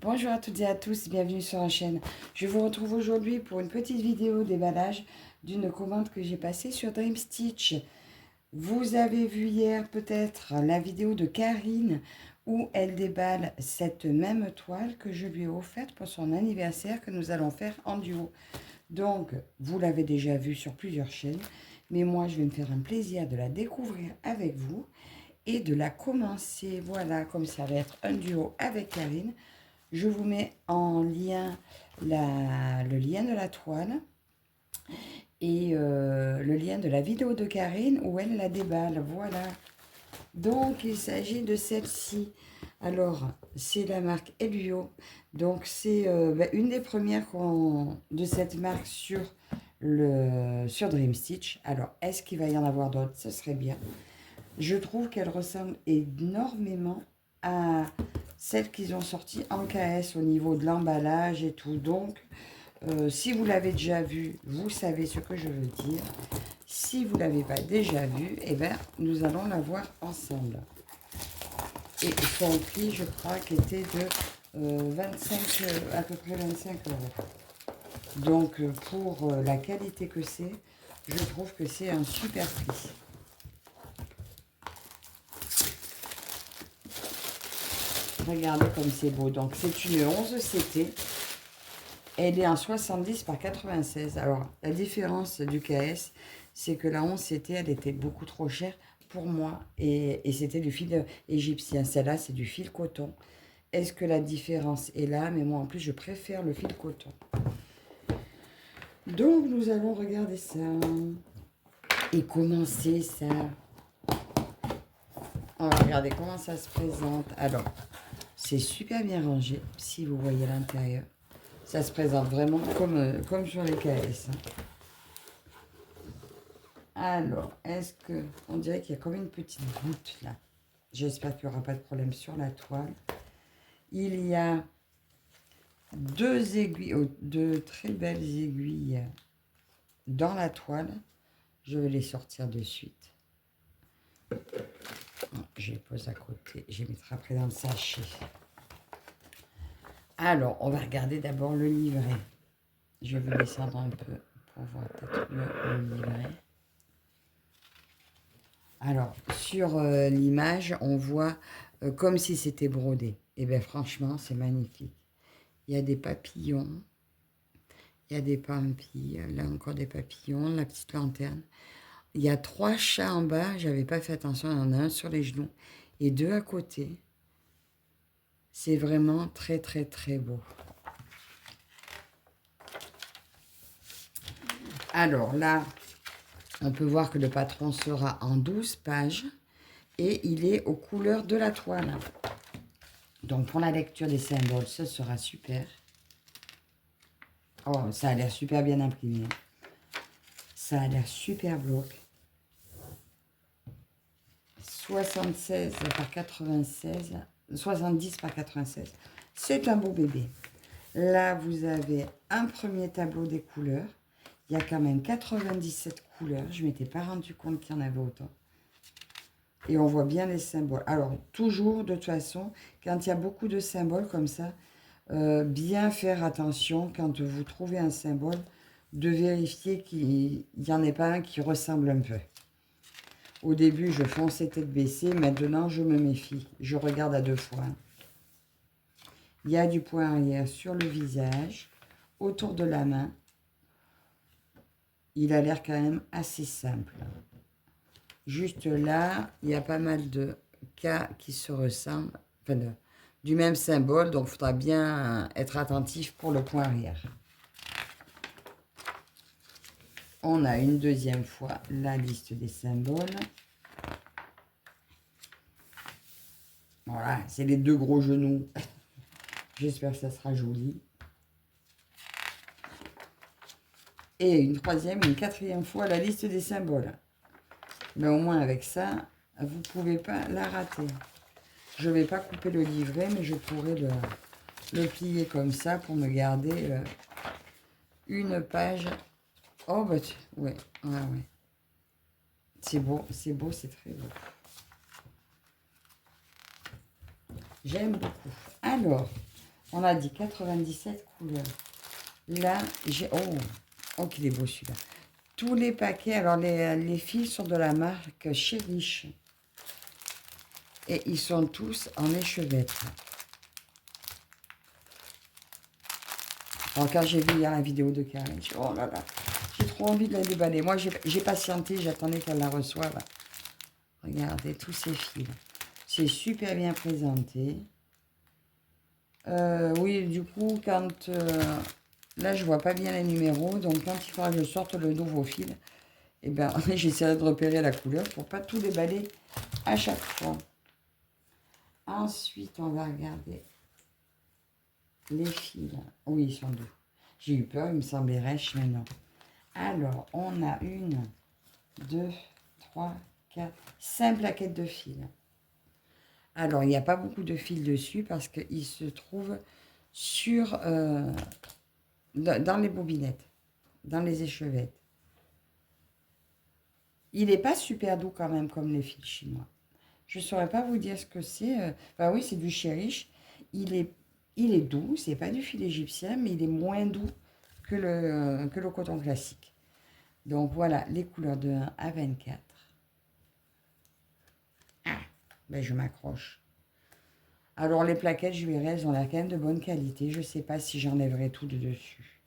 Bonjour à toutes et à tous, bienvenue sur la chaîne. Je vous retrouve aujourd'hui pour une petite vidéo déballage d'une commande que j'ai passée sur Dream Stitch. Vous avez vu hier peut-être la vidéo de Karine où elle déballe cette même toile que je lui ai offerte pour son anniversaire que nous allons faire en duo. Donc, vous l'avez déjà vue sur plusieurs chaînes, mais moi je vais me faire un plaisir de la découvrir avec vous et de la commencer. Voilà, comme ça va être un duo avec Karine. Je vous mets en lien le lien de la toile et le lien de la vidéo de Karine où elle la déballe. Voilà. Donc, il s'agit de celle-ci. Alors, c'est la marque Elio. Donc, c'est une des premières de cette marque sur Dream Stitch. Alors, est-ce qu'il va y en avoir d'autres? Ce serait bien. Je trouve qu'elle ressemble énormément à celles qu'ils ont sorties en KS au niveau de l'emballage et tout. Donc, si vous l'avez déjà vue, vous savez ce que je veux dire. Si vous ne l'avez pas déjà vue, eh ben, nous allons la voir ensemble. Et son prix, je crois, qui était de 25, à peu près 25 euros. Donc, pour la qualité que c'est, je trouve que c'est un super prix. Regardez comme c'est beau. Donc, c'est une 11 CT. Elle est en 70 par 96. Alors, la différence du KS, c'est que la 11 CT, elle était beaucoup trop chère pour moi. Et c'était du fil égyptien. Celle-là, c'est du fil coton. Est-ce que la différence est là? Mais moi, en plus, je préfère le fil coton. Donc, nous allons regarder ça. Et commencer ça. On va regarder comment ça se présente. Alors, c'est super bien rangé, si vous voyez l'intérieur. Ça se présente vraiment comme sur les KS. Alors, est-ce que... On dirait qu'il y a comme une petite goutte là. J'espère qu'il n'y aura pas de problème sur la toile. Il y a deux aiguilles, deux très belles aiguilles dans la toile. Je vais les sortir de suite. Je les pose à côté. Je les mettrai après dans le sachet. Alors, on va regarder d'abord le livret. Je vais descendre un peu pour voir peut-être le livret. Alors, sur l'image, on voit comme si c'était brodé. Et bien, franchement, c'est magnifique. Il y a des papillons. Il y a des pampilles. Là, encore des papillons. La petite lanterne. Il y a 3 chats en bas. J'avais pas fait attention. Il y en a un sur les genoux et 2 à côté. C'est vraiment très, très, très beau. Alors là, on peut voir que le patron sera en 12 pages. Et il est aux couleurs de la toile. Donc, pour la lecture des symboles, ce sera super. Oh, ça a l'air super bien imprimé. Ça a l'air super bloc. 76 par 96. 70 par 96. C'est un beau bébé. Là, vous avez un premier tableau des couleurs. Il y a quand même 97 couleurs. Je ne m'étais pas rendu compte qu'il y en avait autant. Et on voit bien les symboles. Alors, toujours, de toute façon, quand il y a beaucoup de symboles comme ça, bien faire attention quand vous trouvez un symbole, de vérifier qu'il n'y en ait pas un qui ressemble un peu. Au début, je fonçais tête baissée. Maintenant, je me méfie. Je regarde à 2 fois. Il y a du point arrière sur le visage, autour de la main. Il a l'air quand même assez simple. Juste là, il y a pas mal de cas qui se ressemblent, enfin du même symbole, donc il faudra bien être attentif pour le point arrière. On a une deuxième fois la liste des symboles. Voilà, c'est les 2 gros genoux. J'espère que ça sera joli. Et une troisième et une quatrième fois la liste des symboles. Mais au moins avec ça, vous ne pouvez pas la rater. Je ne vais pas couper le livret, mais je pourrais le plier comme ça pour me garder une page. Oh, bah, ouais, ouais. C'est beau, c'est très beau. J'aime beaucoup. Alors, On a dit 97 couleurs. Là, j'ai... Oh, oh qu'il est beau celui-là. Tous les paquets, alors les fils sont de la marque Cherish. Et ils sont tous en échevêtre. Alors quand j'ai vu hier la vidéo de Karine, j'ai dit, oh là là, j'ai trop envie de la déballer. Moi, j'ai patienté, j'attendais qu'elle la reçoive. Regardez tous ces fils. C'est super bien présenté. Oui, du coup, quand... là, je vois pas bien les numéros. Donc, quand il faudra que je sorte le nouveau fil, eh ben, j'essaierai de repérer la couleur pour pas tout déballer à chaque fois. Ensuite, on va regarder les fils. Oui, ils sont doux. J'ai eu peur, il me semblait rêche maintenant. Alors, on a 1, 2, 3, 4, 5 plaquettes de fils. Alors, il n'y a pas beaucoup de fils dessus parce qu'ils se trouvent sur, dans les bobinettes, dans les échevettes. Il n'est pas super doux quand même comme les fils chinois. Je ne saurais pas vous dire ce que c'est. Enfin oui, c'est du Cherish. Il est doux, c'est pas du fil égyptien, mais il est moins doux que le coton classique. Donc voilà, les couleurs de 1 à 24. Ah, ben je m'accroche. Alors les plaquettes, je verrai, elles ont l'air quand même de bonne qualité. Je ne sais pas si j'enlèverai tout de dessus.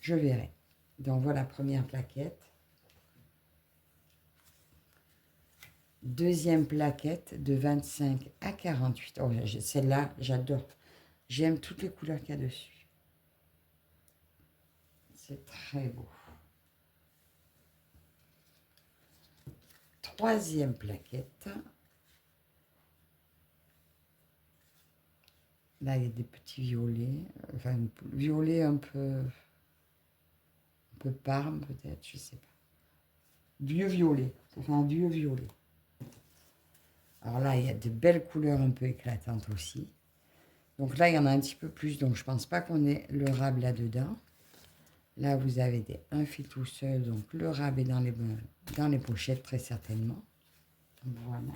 Je verrai. Donc voilà, première plaquette. Deuxième plaquette de 25 à 48. Oh, celle-là, j'adore. J'aime toutes les couleurs qu'il y a dessus. C'est très beau. Troisième plaquette. Là, il y a des petits violets. Enfin, violet un peu parme peut-être, je sais pas. Vieux violet. Ça fait un vieux violet. Alors là, il y a de belles couleurs un peu éclatantes aussi. Donc là, il y en a un petit peu plus. Donc, je pense pas qu'on ait le rab là-dedans. Là, vous avez un fil tout seul. Donc, le rab est dans les pochettes, très certainement. Voilà.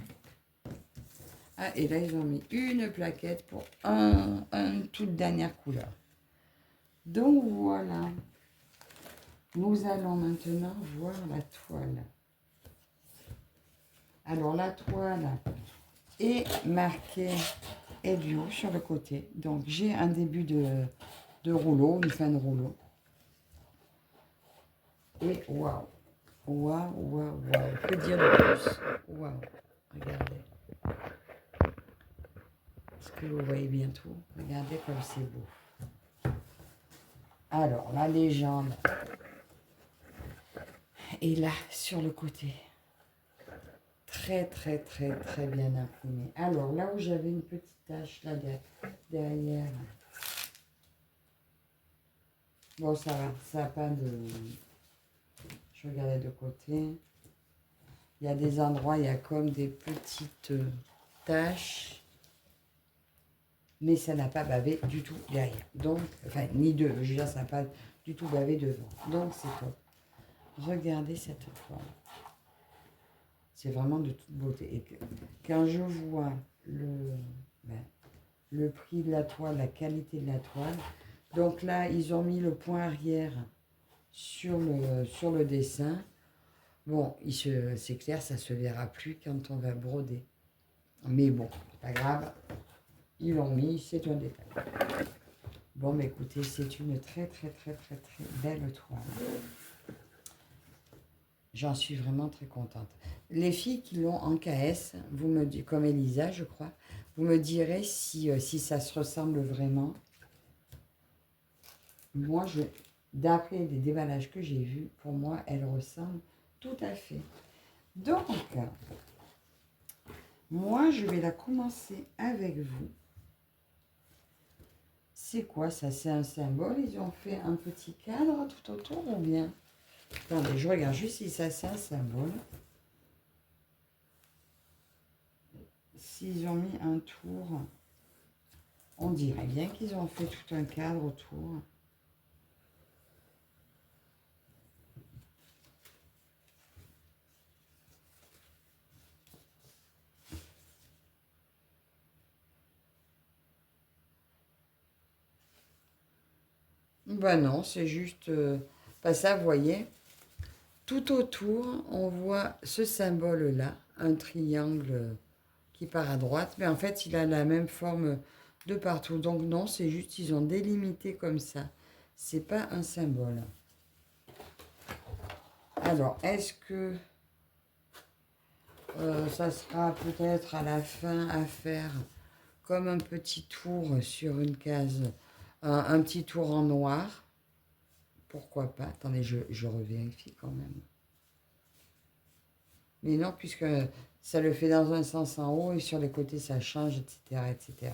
Ah, et là, ils ont mis une plaquette pour une toute dernière couleur. Donc, voilà. Nous allons maintenant voir la toile. Alors, la toile est marquée Helio sur le côté. Donc, j'ai un début de rouleau, une fin de rouleau. Et waouh, waouh, waouh, waouh. Que dire de plus? Waouh, regardez. Est-ce que vous voyez bien tout? Regardez comme c'est beau. Alors, la légende est là, sur le côté. Très, très, très, très bien imprimé. Alors, là où j'avais une petite tache, là, derrière. Bon, ça va, ça n'a pas de... Je regardais de côté. Il y a des endroits, il y a comme des petites taches. Mais ça n'a pas bavé du tout derrière. Donc, enfin, ni deux. Je veux dire, ça n'a pas du tout bavé devant. Donc, c'est top. Regardez cette toile. C'est vraiment de toute beauté. Et quand je vois le prix de la toile, la qualité de la toile, donc là, ils ont mis le point arrière sur le dessin. Bon, c'est clair, ça ne se verra plus quand on va broder. Mais bon, pas grave. Ils l'ont mis, c'est un détail. Bon, mais écoutez, c'est une très, très, très, très, très belle toile. J'en suis vraiment très contente. Les filles qui l'ont en KS, vous me dites, comme Elisa, je crois, vous me direz si ça se ressemble vraiment. Moi, d'après les déballages que j'ai vus, pour moi, elle ressemble tout à fait. Donc, moi, je vais la commencer avec vous. C'est quoi ça? C'est un symbole? Ils ont fait un petit cadre tout autour ou bien? Attendez, je regarde juste si ça c'est un symbole. S'ils ont mis un tour, on dirait bien qu'ils ont fait tout un cadre autour. Ben non, c'est juste... pas ça, vous voyez. Tout autour, on voit ce symbole-là, un triangle qui part à droite. Mais en fait, il a la même forme de partout. Donc non, c'est juste, ils ont délimité comme ça. C'est pas un symbole. Alors, est-ce que ça sera peut-être à la fin à faire comme un petit tour sur une case, un petit tour en noir? Pourquoi pas? Attendez, je revérifie quand même. Mais non, puisque ça le fait dans un sens en haut et sur les côtés ça change, etc. etc.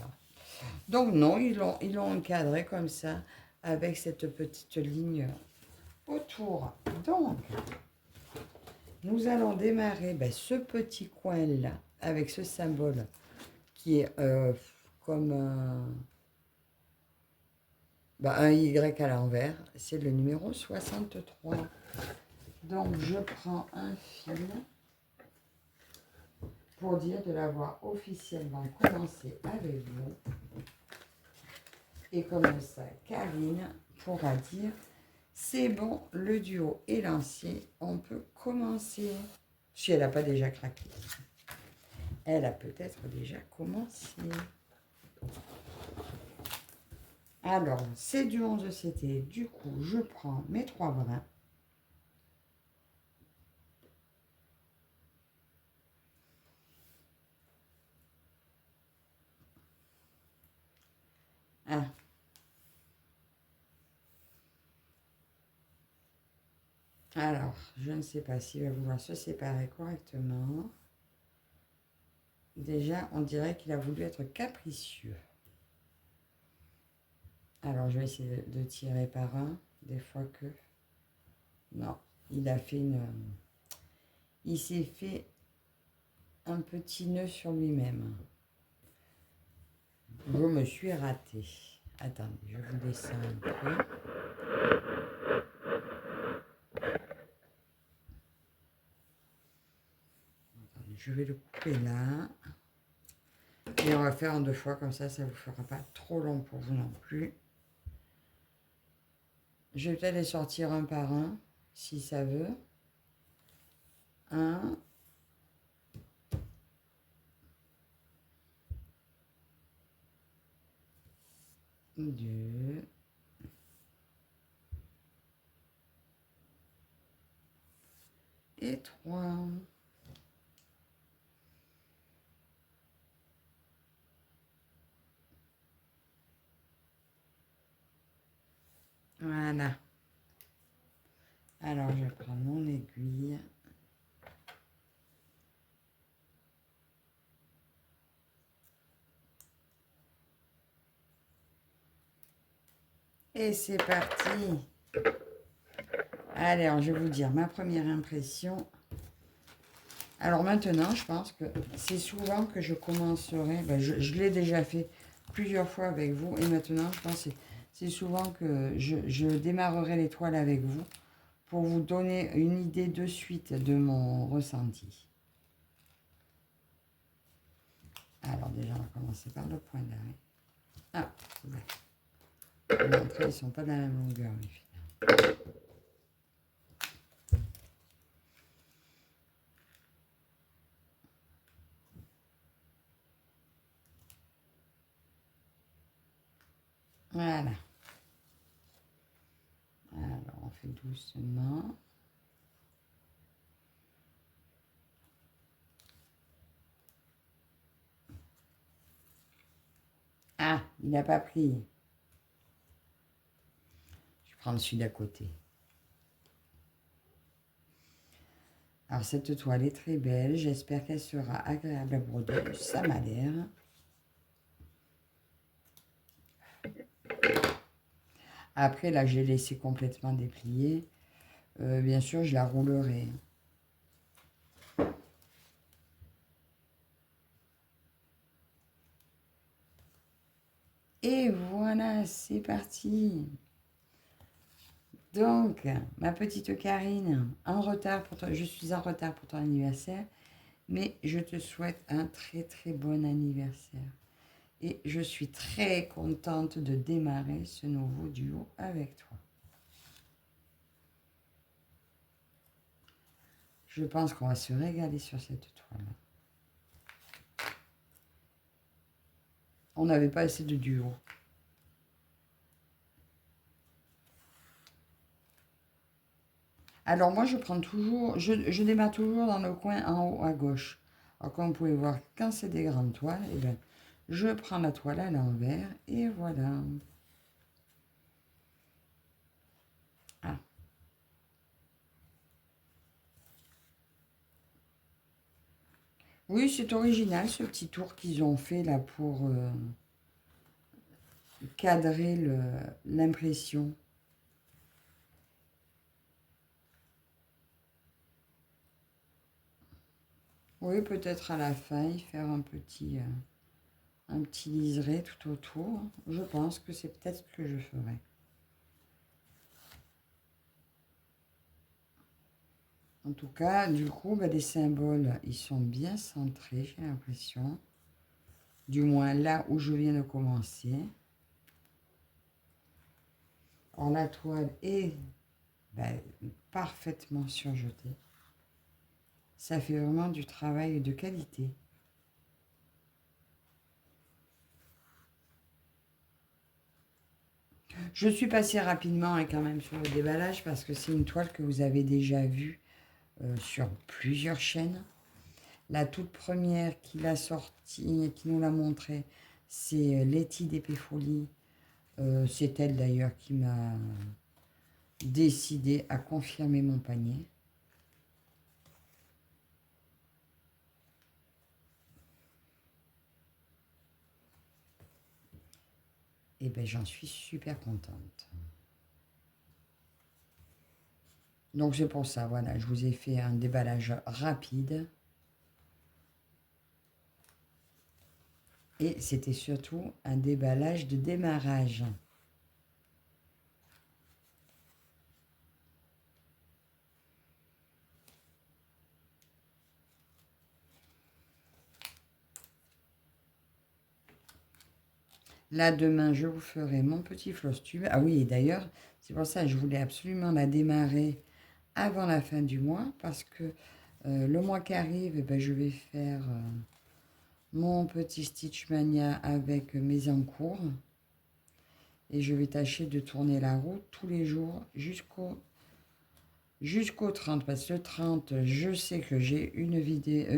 Donc non, ils l'ont encadré comme ça, avec cette petite ligne autour. Donc, nous allons démarrer ce petit coin-là, avec ce symbole qui est comme un Y à l'envers. C'est le numéro 63. Donc, je prends un fil pour dire de l'avoir officiellement commencé avec vous. Et comme ça, Karine pourra dire, c'est bon, le duo est lancé, on peut commencer. Si elle n'a pas déjà craqué. Elle a peut-être déjà commencé. Alors, c'est du 11 CT. Du coup, je prends mes 3 brins. Ah. Alors, je ne sais pas s'il va vouloir se séparer correctement. Déjà, on dirait qu'il a voulu être capricieux. Alors, je vais essayer de tirer par un, des fois que... Non, il a fait une... Il s'est fait un petit nœud sur lui-même. Je me suis ratée. Attendez, je vous descends un peu. Attendez, je vais le couper là. Et on va faire en 2 fois, comme ça, ça ne vous fera pas trop long pour vous non plus. Je vais peut-être les sortir un par un, si ça veut. 1. 2. Et 3. Voilà. Alors, je prends mon aiguille. Et c'est parti. Allez, alors, je vais vous dire ma première impression. Alors maintenant, je pense que c'est souvent que je commencerai. Je l'ai déjà fait plusieurs fois avec vous. Et maintenant, je pense que c'est souvent que je démarrerai les toiles avec vous pour vous donner une idée de suite de mon ressenti. Alors déjà, on va commencer par le point d'arrêt. Ah, ouais. L'entrée, ils ne sont pas dans la même longueur, mes filles. Voilà. Alors, on fait doucement. Ah, il n'a pas pris. Je prends celui d'à côté. Alors, cette toile est très belle. J'espère qu'elle sera agréable à broder. Ça m'a l'air. Après, là, j'ai laissé complètement déplier. Bien sûr, je la roulerai. Et voilà, c'est parti. Donc, ma petite Karine, je suis en retard pour ton anniversaire, mais je te souhaite un très très bon anniversaire. Et je suis très contente de démarrer ce nouveau duo avec toi. Je pense qu'on va se régaler sur cette toile. On n'avait pas assez de duo. Alors moi, je prends toujours, je démarre toujours dans le coin en haut à gauche. Alors comme vous pouvez voir, quand c'est des grandes toiles, eh bien, je prends la toile à l'envers et voilà. Ah. Oui, c'est original ce petit tour qu'ils ont fait là pour cadrer l'impression. Oui, peut-être à la fin, y faire un petit liseré tout autour. Je pense que c'est peut-être ce que je ferai. En tout cas, du coup, bah, les symboles, ils sont bien centrés, j'ai l'impression. Du moins là où je viens de commencer. Alors la toile est parfaitement surjetée. Ça fait vraiment du travail de qualité. Je suis passée rapidement quand même sur le déballage parce que c'est une toile que vous avez déjà vue sur plusieurs chaînes. La toute première qui l'a sortie, qui nous l'a montré, c'est Letty d'Épée Folie. C'est elle d'ailleurs qui m'a décidé à confirmer mon panier. Et bien j'en suis super contente. Donc c'est pour ça, voilà, je vous ai fait un déballage rapide. Et c'était surtout un déballage de démarrage. Là, demain, je vous ferai mon petit floss tube. Ah oui, et d'ailleurs, c'est pour ça que je voulais absolument la démarrer avant la fin du mois, parce que le mois qui arrive, eh ben, je vais faire mon petit Stitch Mania avec mes encours. Et je vais tâcher de tourner la roue tous les jours jusqu'au 30. Parce que le 30, je sais que j'ai une vidéo,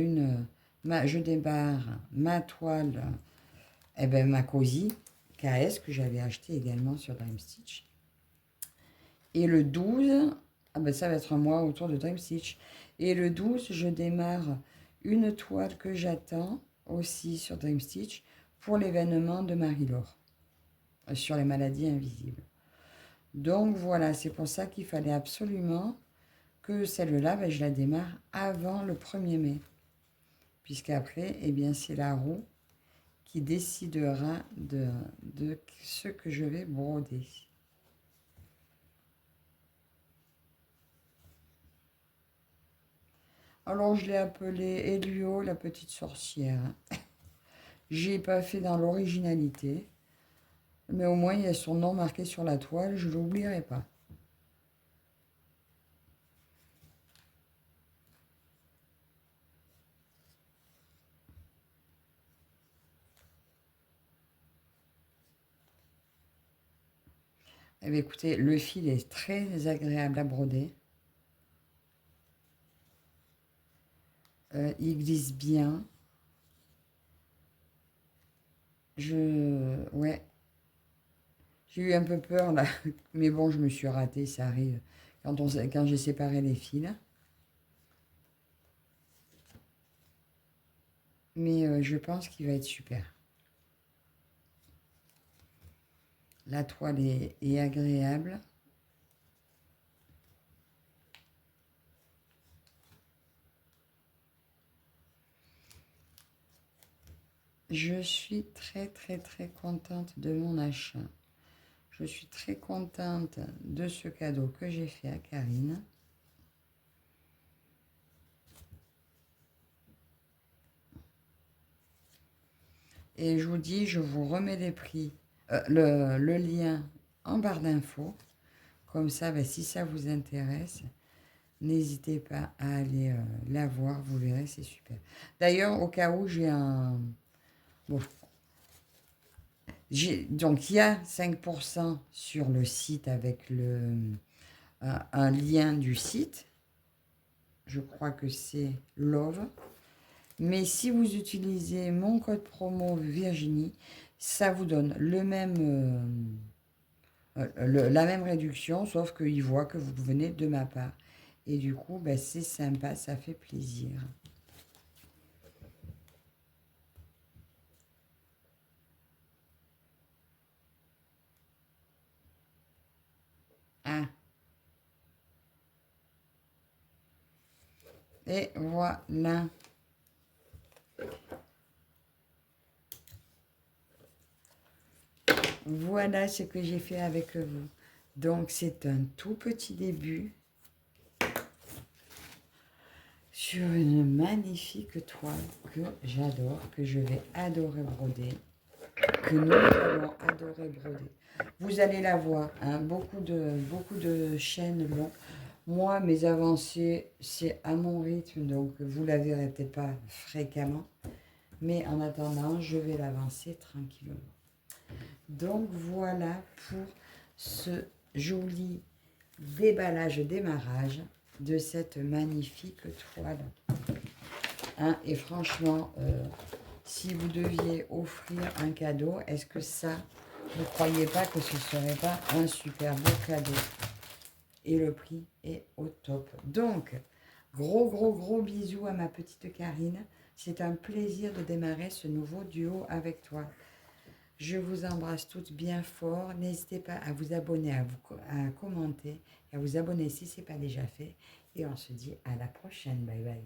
je débarre ma toile, eh ben, ma Cozy KS que j'avais acheté également sur Dream Stitch. Et le 12, ah ben ça va être un mois autour de Dream Stitch. Et le 12, je démarre une toile que j'attends aussi sur Dream Stitch pour l'événement de Marie-Laure sur les maladies invisibles. Donc voilà, c'est pour ça qu'il fallait absolument que celle-là, ben, je la démarre avant le 1er mai. Puisqu'après, eh bien, c'est la roue qui décidera de ce que je vais broder. Alors, je l'ai appelée Elio, la petite sorcière. J'ai pas fait dans l'originalité, mais au moins, il y a son nom marqué sur la toile, je ne l'oublierai pas. Eh bien, écoutez, le fil est très agréable à broder. Il glisse bien. Ouais. J'ai eu un peu peur là, mais bon, je me suis ratée, ça arrive quand j'ai séparé les fils. Mais je pense qu'il va être super. La toile est agréable. Je suis très très très contente de mon achat. Je suis très contente de ce cadeau que j'ai fait à Karine. Et je vous dis, je vous remets les prix, le lien en barre d'infos. Comme ça, ben, si ça vous intéresse, n'hésitez pas à aller la voir, vous verrez, c'est super. D'ailleurs, au cas où j'ai un... Bon, donc il y a 5% sur le site avec un lien du site. Je crois que c'est Love. Mais si vous utilisez mon code promo Virginie, ça vous donne la même réduction, sauf qu'il voit que vous venez de ma part. Et du coup, ben, c'est sympa, ça fait plaisir. Ah, et voilà. Voilà ce que j'ai fait avec vous. Donc, c'est un tout petit début sur une magnifique toile que j'adore, que je vais adorer broder, que nous allons adorer broder. Vous allez la voir, hein, beaucoup de chaînes longues. Moi, mes avancées, c'est à mon rythme, donc vous ne la verrez peut-être pas fréquemment. Mais en attendant, je vais l'avancer tranquillement. Donc voilà pour ce joli déballage, démarrage de cette magnifique toile. Hein, et franchement, si vous deviez offrir un cadeau, est-ce que ça, vous ne croyez pas que ce ne serait pas un super beau cadeau? Et le prix est au top. Donc, gros bisous à ma petite Karine. C'est un plaisir de démarrer ce nouveau duo avec toi. Je vous embrasse toutes bien fort. N'hésitez pas à vous abonner, à commenter, et à vous abonner si ce n'est pas déjà fait. Et on se dit à la prochaine. Bye bye.